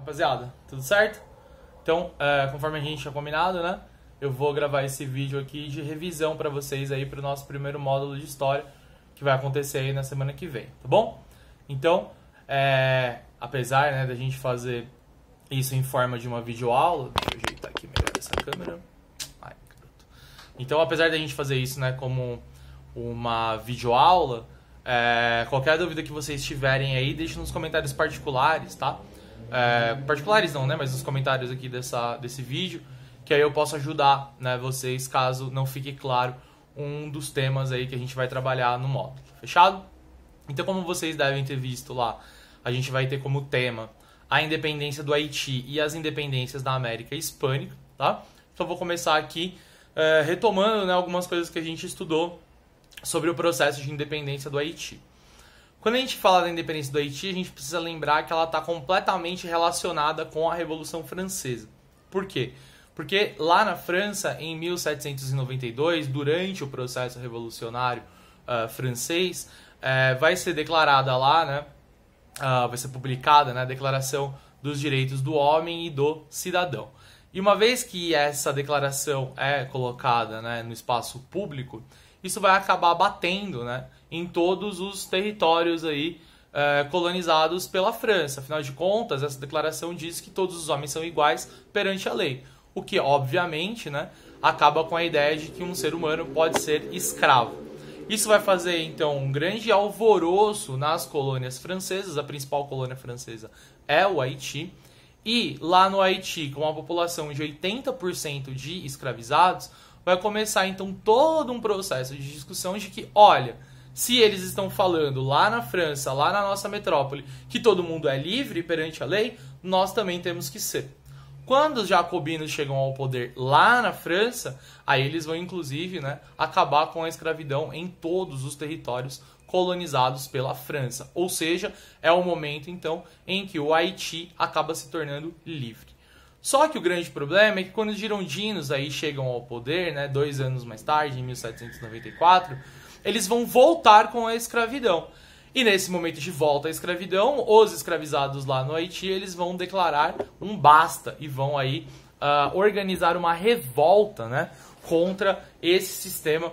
rapaziada? Tudo certo? Então, conforme a gente tinha combinado, né? Eu vou gravar esse vídeo aqui de revisão pra vocês aí pro nosso primeiro módulo de história, que vai acontecer aí na semana que vem, tá bom? Então, apesar, né, da gente fazer isso em forma de uma videoaula, deixa eu ajeitar aqui melhor essa câmera. Ai, garoto. Então, apesar da gente fazer isso, né, como uma videoaula, qualquer dúvida que vocês tiverem aí, deixe nos comentários particulares, tá? Particulares não, né? Mas nos comentários aqui desse vídeo, que aí eu posso ajudar, né, vocês caso não fique claro um dos temas aí que a gente vai trabalhar no módulo. Fechado? Então, como vocês devem ter visto lá, a gente vai ter como tema a independência do Haiti e as independências da América Hispânica, tá? Então, vou começar aqui retomando, né, algumas coisas que a gente estudou sobre o processo de independência do Haiti. Quando a gente fala da independência do Haiti, a gente precisa lembrar que ela está completamente relacionada com a Revolução Francesa. Por quê? Porque lá na França, em 1792, durante o processo revolucionário francês, vai ser declarada lá, né, vai ser publicada, né, a Declaração dos Direitos do Homem e do Cidadão. E uma vez que essa declaração é colocada, né, no espaço público, isso vai acabar batendo, né, em todos os territórios aí, colonizados pela França. Afinal de contas, essa declaração diz que todos os homens são iguais perante a lei. O que, obviamente, né, acaba com a ideia de que um ser humano pode ser escravo. Isso vai fazer, então, um grande alvoroço nas colônias francesas. A principal colônia francesa é o Haiti. E lá no Haiti, com uma população de 80% de escravizados, vai começar, então, todo um processo de discussão de que, olha, se eles estão falando lá na França, lá na nossa metrópole, que todo mundo é livre perante a lei, nós também temos que ser. Quando os jacobinos chegam ao poder lá na França, aí eles vão, inclusive, né, acabar com a escravidão em todos os territórios colonizados pela França. Ou seja, é o momento, então, em que o Haiti acaba se tornando livre. Só que o grande problema é que quando os girondinos aí chegam ao poder, né, 2 anos mais tarde, em 1794, eles vão voltar com a escravidão. E nesse momento de volta à escravidão, os escravizados lá no Haiti, eles vão declarar um basta e vão aí organizar uma revolta, né, contra esse sistema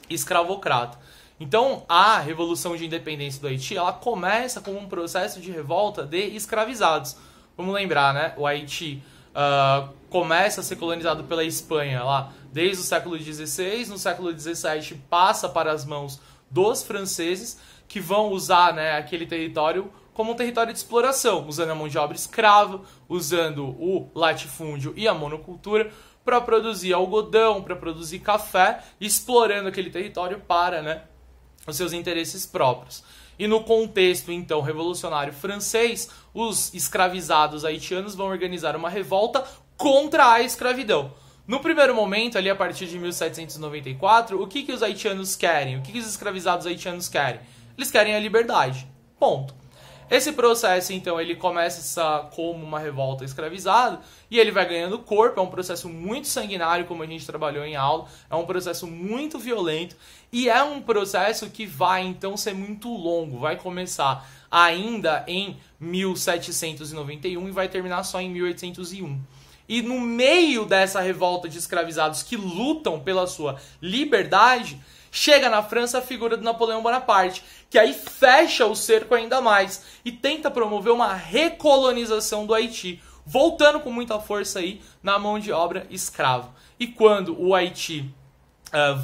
escravocrata. Então, a Revolução de Independência do Haiti, ela começa com um processo de revolta de escravizados. Vamos lembrar, né, o Haiti começa a ser colonizado pela Espanha lá desde o século XVI, no século XVII passa para as mãos dos franceses, que vão usar, né, aquele território como um território de exploração, usando a mão de obra escrava, usando o latifúndio e a monocultura para produzir algodão, para produzir café, explorando aquele território para, né, os seus interesses próprios. E no contexto, então, revolucionário francês, os escravizados haitianos vão organizar uma revolta contra a escravidão. No primeiro momento, ali a partir de 1794, o que os haitianos querem? O que os escravizados haitianos querem? Eles querem a liberdade. Ponto. Esse processo, então, ele começa como uma revolta escravizada e ele vai ganhando corpo. É um processo muito sanguinário, como a gente trabalhou em aula. É um processo muito violento e é um processo que vai, então, ser muito longo. Vai começar ainda em 1791 e vai terminar só em 1801. E no meio dessa revolta de escravizados que lutam pela sua liberdade, chega na França a figura do Napoleão Bonaparte, que aí fecha o cerco ainda mais e tenta promover uma recolonização do Haiti, voltando com muita força aí na mão de obra escrava. E quando o Haiti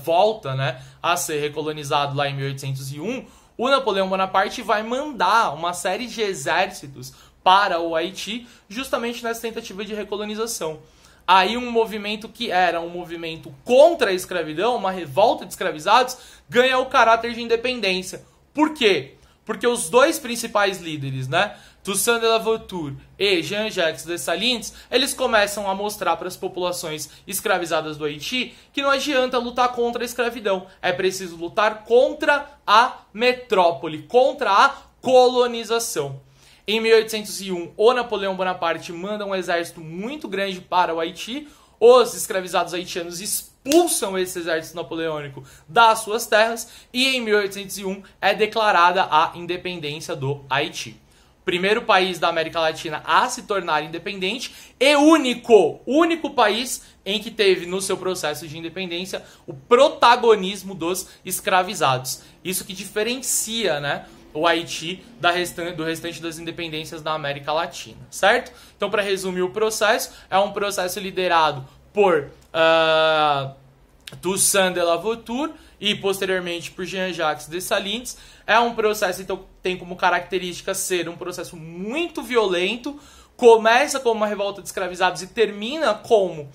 volta, né, a ser recolonizado lá em 1801, o Napoleão Bonaparte vai mandar uma série de exércitos para o Haiti, justamente nessa tentativa de recolonização. Aí um movimento que era um movimento contra a escravidão, uma revolta de escravizados, ganha o caráter de independência. Por quê? Porque os dois principais líderes, né, Toussaint de Louverture e Jean-Jacques Dessalines, eles começam a mostrar para as populações escravizadas do Haiti que não adianta lutar contra a escravidão, é preciso lutar contra a metrópole, contra a colonização. Em 1801, o Napoleão Bonaparte manda um exército muito grande para o Haiti. Os escravizados haitianos expulsam esse exército napoleônico das suas terras e em 1801 é declarada a independência do Haiti. primeiro país da América Latina a se tornar independente e único país em que teve no seu processo de independência o protagonismo dos escravizados. Isso que diferencia, né, o Haiti do restante das independências da América Latina, certo? Então, para resumir o processo, é um processo liderado por Toussaint de Louverture e posteriormente por Jean-Jacques Dessalines. É um processo, então, tem como característica ser um processo muito violento, começa como uma revolta de escravizados e termina como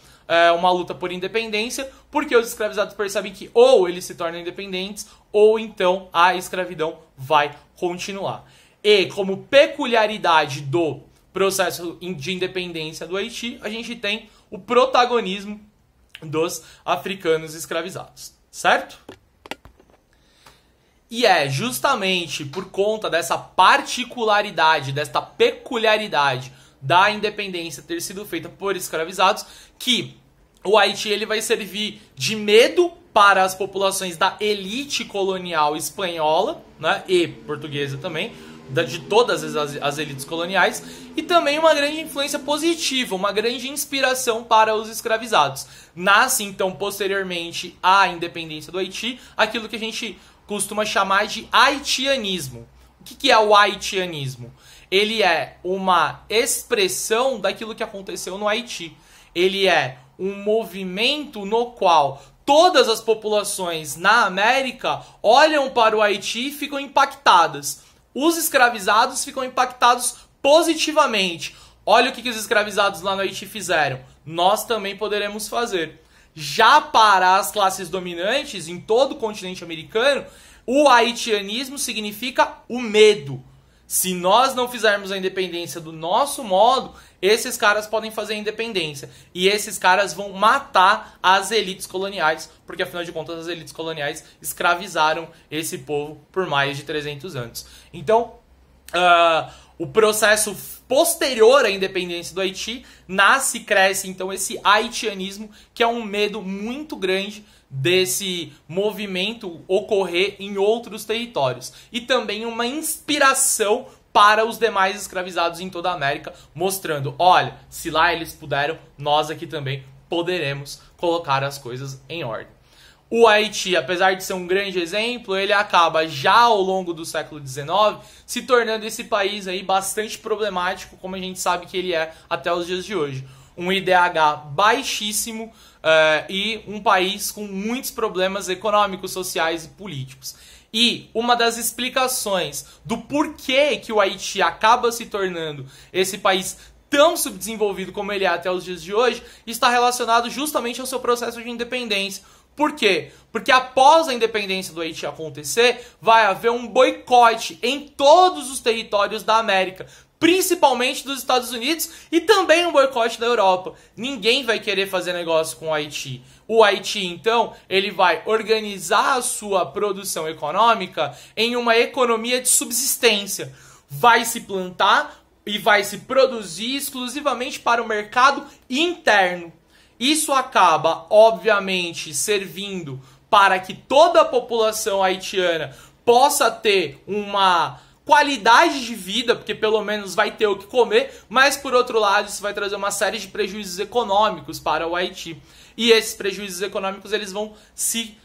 uma luta por independência, porque os escravizados percebem que ou eles se tornam independentes, ou então a escravidão vai continuar. E como peculiaridade do processo de independência do Haiti, a gente tem o protagonismo dos africanos escravizados, certo? E é justamente por conta dessa particularidade, desta peculiaridade da independência ter sido feita por escravizados, que o Haiti ele vai servir de medo para as populações da elite colonial espanhola, né, e portuguesa também, de todas as elites coloniais, e também uma grande influência positiva, uma grande inspiração para os escravizados. Nasce, então, posteriormente à independência do Haiti, aquilo que a gente costuma chamar de haitianismo. O que é o haitianismo? Ele é uma expressão daquilo que aconteceu no Haiti. Ele é um movimento no qual todas as populações na América olham para o Haiti e ficam impactadas. Os escravizados ficam impactados positivamente. Olha o que os escravizados lá no Haiti fizeram. Nós também poderemos fazer. Já para as classes dominantes em todo o continente americano, o haitianismo significa o medo. Se nós não fizermos a independência do nosso modo, esses caras podem fazer a independência. E esses caras vão matar as elites coloniais, porque afinal de contas as elites coloniais escravizaram esse povo por mais de 300 anos. Então, o processo posterior à independência do Haiti nasce e cresce então esse haitianismo, que é um medo muito grande desse movimento ocorrer em outros territórios. E também uma inspiração para os demais escravizados em toda a América, mostrando, olha, se lá eles puderam, nós aqui também poderemos colocar as coisas em ordem. O Haiti, apesar de ser um grande exemplo, ele acaba já ao longo do século XIX se tornando esse país aí bastante problemático, como a gente sabe que ele é até os dias de hoje. Um IDH baixíssimo e um país com muitos problemas econômicos, sociais e políticos. E uma das explicações do porquê que o Haiti acaba se tornando esse país tão subdesenvolvido como ele é até os dias de hoje está relacionado justamente ao seu processo de independência. Por quê? Porque após a independência do Haiti acontecer, vai haver um boicote em todos os territórios da América, principalmente dos Estados Unidos, e também um boicote da Europa. Ninguém vai querer fazer negócio com o Haiti. O Haiti, então, ele vai organizar a sua produção econômica em uma economia de subsistência. Vai se plantar e vai se produzir exclusivamente para o mercado interno. Isso acaba, obviamente, servindo para que toda a população haitiana possa ter uma qualidade de vida, porque pelo menos vai ter o que comer, mas por outro lado isso vai trazer uma série de prejuízos econômicos para o Haiti. E esses prejuízos econômicos eles vão se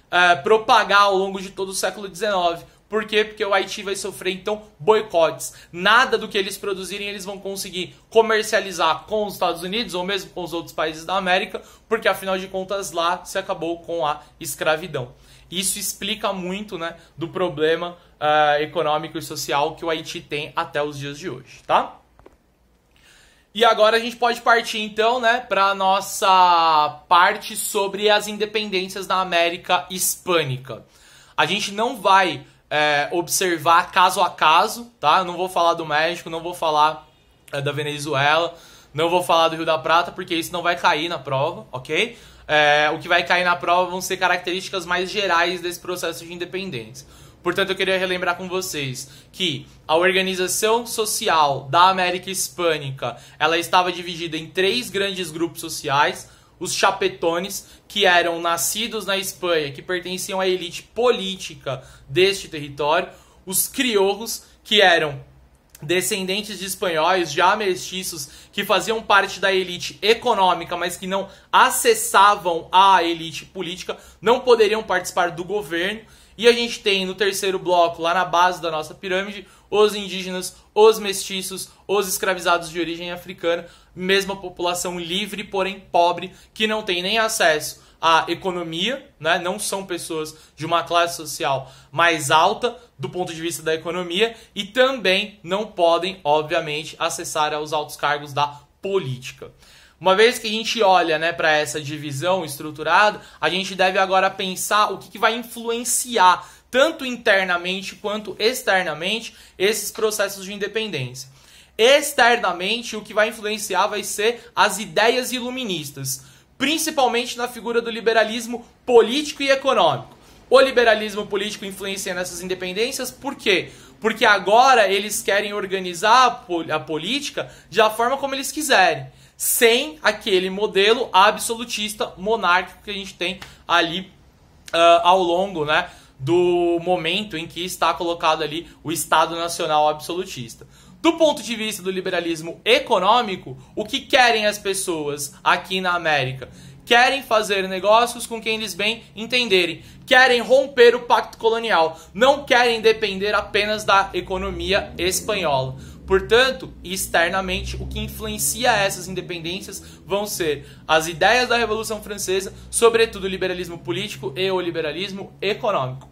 propagar ao longo de todo o século XIX. Por quê? Porque o Haiti vai sofrer, então, boicotes. Nada do que eles produzirem eles vão conseguir comercializar com os Estados Unidos ou mesmo com os outros países da América, porque, afinal de contas, lá se acabou com a escravidão. Isso explica muito, né, do problema econômico e social que o Haiti tem até os dias de hoje, tá? E agora a gente pode partir, então, né, para a nossa parte sobre as independências da América Hispânica. A gente não vai observar caso a caso, tá? Eu não vou falar do México, não vou falar da Venezuela, não vou falar do Rio da Prata, porque isso não vai cair na prova, ok? O que vai cair na prova vão ser características mais gerais desse processo de independência. Portanto, eu queria relembrar com vocês que a organização social da América Hispânica, ela estava dividida em 3 grandes grupos sociais. Os chapetones, que eram nascidos na Espanha, que pertenciam à elite política deste território. Os crioulos, que eram descendentes de espanhóis, já mestiços, que faziam parte da elite econômica, mas que não acessavam a elite política, não poderiam participar do governo. E a gente tem no terceiro bloco, lá na base da nossa pirâmide, os indígenas, os mestiços, os escravizados de origem africana, mesma população livre, porém pobre, que não tem nem acesso à economia, né? Não são pessoas de uma classe social mais alta do ponto de vista da economia e também não podem, obviamente, acessar aos altos cargos da política. Uma vez que a gente olha, né, para essa divisão estruturada, a gente deve agora pensar o que vai influenciar tanto internamente quanto externamente esses processos de independência. Externamente, o que vai influenciar vai ser as ideias iluministas, principalmente na figura do liberalismo político e econômico. O liberalismo político influencia nessas independências, por quê? Porque agora eles querem organizar a política da forma como eles quiserem, sem aquele modelo absolutista monárquico que a gente tem ali ao longo, né, do momento em que está colocado ali o Estado Nacional absolutista. Do ponto de vista do liberalismo econômico, o que querem as pessoas aqui na América? Querem fazer negócios com quem eles bem entenderem. Querem romper o pacto colonial. Não querem depender apenas da economia espanhola. Portanto, externamente, o que influencia essas independências vão ser as ideias da Revolução Francesa, sobretudo o liberalismo político e o liberalismo econômico.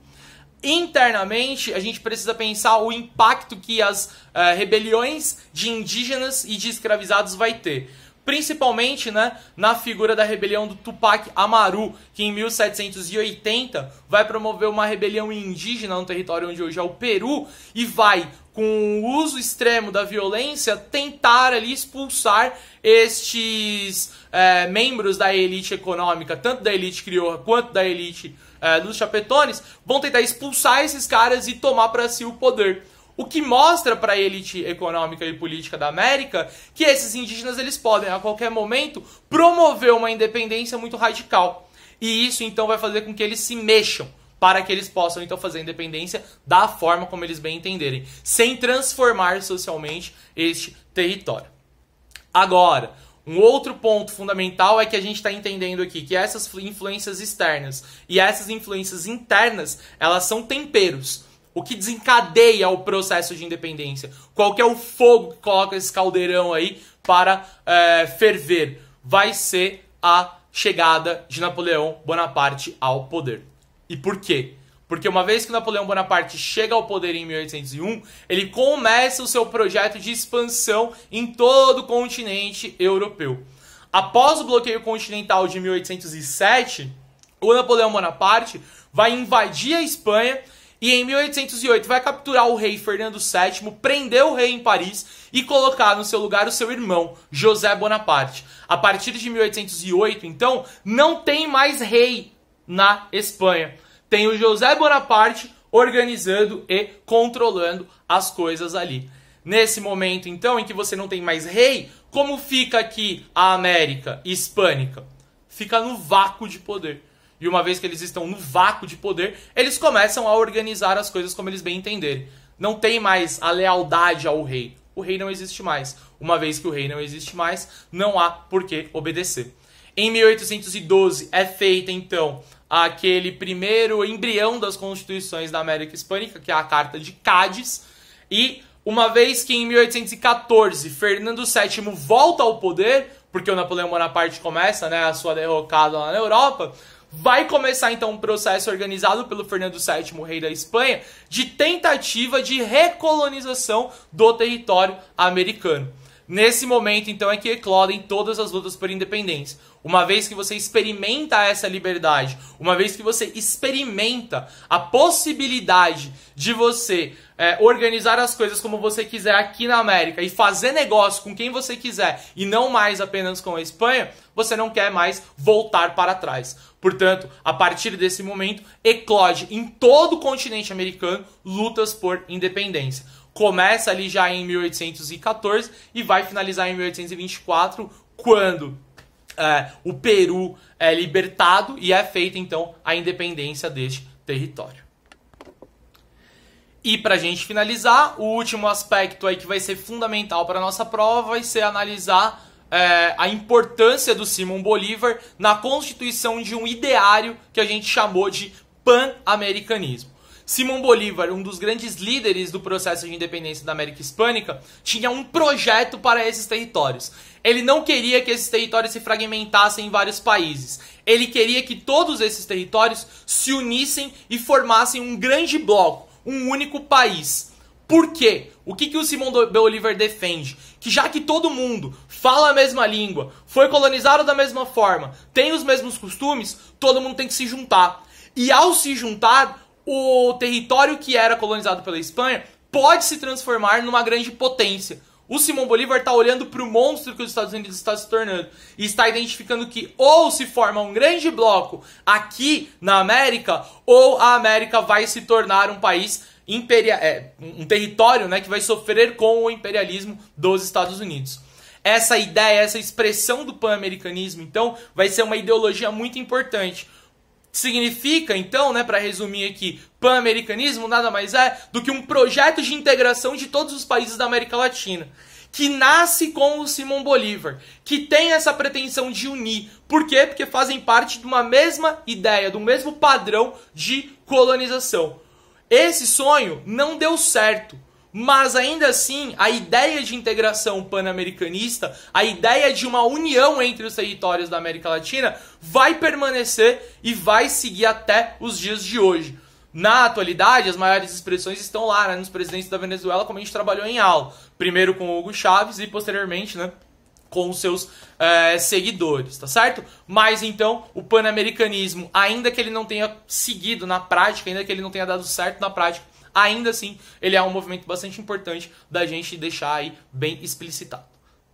Internamente, a gente precisa pensar o impacto que as rebeliões de indígenas e de escravizados vai ter. Principalmente, né, na figura da rebelião do Tupac Amaru, que em 1780 vai promover uma rebelião indígena no território onde hoje é o Peru e vai, com o uso extremo da violência, tentar ali expulsar estes membros da elite econômica, tanto da elite crioula quanto da elite dos chapetones, vão tentar expulsar esses caras e tomar para si o poder. O que mostra para a elite econômica e política da América que esses indígenas eles podem, a qualquer momento, promover uma independência muito radical. E isso, então, vai fazer com que eles se mexam para que eles possam, então, fazer a independência da forma como eles bem entenderem, sem transformar socialmente este território. Agora, um outro ponto fundamental é que a gente está entendendo aqui que essas influências externas e essas influências internas, elas são temperos. O que desencadeia o processo de independência? Qual que é o fogo que coloca esse caldeirão aí para ferver? Vai ser a chegada de Napoleão Bonaparte ao poder. E por quê? Porque uma vez que Napoleão Bonaparte chega ao poder em 1801, ele começa o seu projeto de expansão em todo o continente europeu. Após o bloqueio continental de 1807, o Napoleão Bonaparte vai invadir a Espanha e em 1808 vai capturar o rei Fernando VII, prender o rei em Paris e colocar no seu lugar o seu irmão, José Bonaparte. A partir de 1808, então, não tem mais rei na Espanha. Tem o José Bonaparte organizando e controlando as coisas ali. Nesse momento, então, em que você não tem mais rei, como fica aqui a América hispânica? Fica no vácuo de poder. E uma vez que eles estão no vácuo de poder, eles começam a organizar as coisas como eles bem entenderem. Não tem mais a lealdade ao rei. O rei não existe mais. Uma vez que o rei não existe mais, não há por que obedecer. Em 1812 é feita, então, aquele primeiro embrião das constituições da América Hispânica, que é a Carta de Cádiz. E uma vez que em 1814 Fernando VII volta ao poder, porque o Napoleão Bonaparte começa, né, a sua derrocada lá na Europa, vai começar então um processo organizado pelo Fernando VII, rei da Espanha, de tentativa de recolonização do território americano. Nesse momento, então, é que eclodem todas as lutas por independência. Uma vez que você experimenta essa liberdade, uma vez que você experimenta a possibilidade de você organizar as coisas como você quiser aqui na América e fazer negócio com quem você quiser e não mais apenas com a Espanha, você não quer mais voltar para trás. Portanto, a partir desse momento, eclode em todo o continente americano lutas por independência. Começa ali já em 1814 e vai finalizar em 1824, quando o Peru é libertado e é feita então a independência deste território. E pra gente finalizar, o último aspecto aí que vai ser fundamental para nossa prova vai ser analisar a importância do Simão Bolívar na constituição de um ideário que a gente chamou de pan-americanismo. Simão Bolívar, um dos grandes líderes do processo de independência da América Hispânica, tinha um projeto para esses territórios. Ele não queria que esses territórios se fragmentassem em vários países. Ele queria que todos esses territórios se unissem e formassem um grande bloco, um único país. Por quê? O que o Simão Bolívar defende? Que já que todo mundo fala a mesma língua, foi colonizado da mesma forma, tem os mesmos costumes, todo mundo tem que se juntar. E ao se juntar, o território que era colonizado pela Espanha pode se transformar numa grande potência. O Simão Bolívar está olhando para o monstro que os Estados Unidos está se tornando e está identificando que ou se forma um grande bloco aqui na América, ou a América vai se tornar um país um território, né, que vai sofrer com o imperialismo dos Estados Unidos. Essa ideia, essa expressão do pan-americanismo, então, vai ser uma ideologia muito importante. Significa, então, né, para resumir aqui, pan-americanismo nada mais é do que um projeto de integração de todos os países da América Latina, que nasce com o Simão Bolívar, que tem essa pretensão de unir. Por quê? Porque fazem parte de uma mesma ideia, do mesmo padrão de colonização. Esse sonho não deu certo, mas ainda assim a ideia de integração pan-americanista, a ideia de uma união entre os territórios da América Latina vai permanecer e vai seguir até os dias de hoje. Na atualidade, as maiores expressões estão lá, né, nos presidentes da Venezuela, como a gente trabalhou em aula. Primeiro com o Hugo Chávez e posteriormente, né, com os seus seguidores, tá certo? Mas então, o pan-americanismo, ainda que ele não tenha seguido na prática, ainda que ele não tenha dado certo na prática, ainda assim, ele é um movimento bastante importante da gente deixar aí bem explicitado.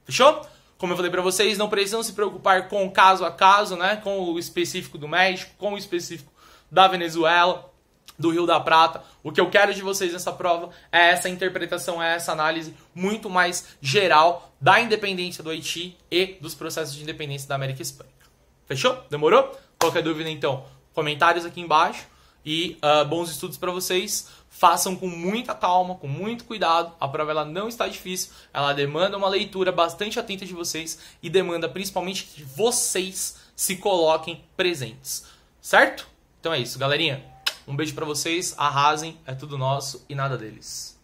Fechou? Como eu falei pra vocês, não precisam se preocupar com o caso a caso, né? Com o específico do México, com o específico da Venezuela, do Rio da Prata. O que eu quero de vocês nessa prova é essa interpretação, é essa análise muito mais geral da independência do Haiti e dos processos de independência da América Hispânica. Fechou? Demorou? Qualquer dúvida, então, comentários aqui embaixo. E bons estudos para vocês. Façam com muita calma, com muito cuidado. A prova ela não está difícil. Ela demanda uma leitura bastante atenta de vocês. E demanda principalmente que vocês se coloquem presentes. Certo? Então é isso, galerinha. Um beijo pra vocês, arrasem, é tudo nosso e nada deles.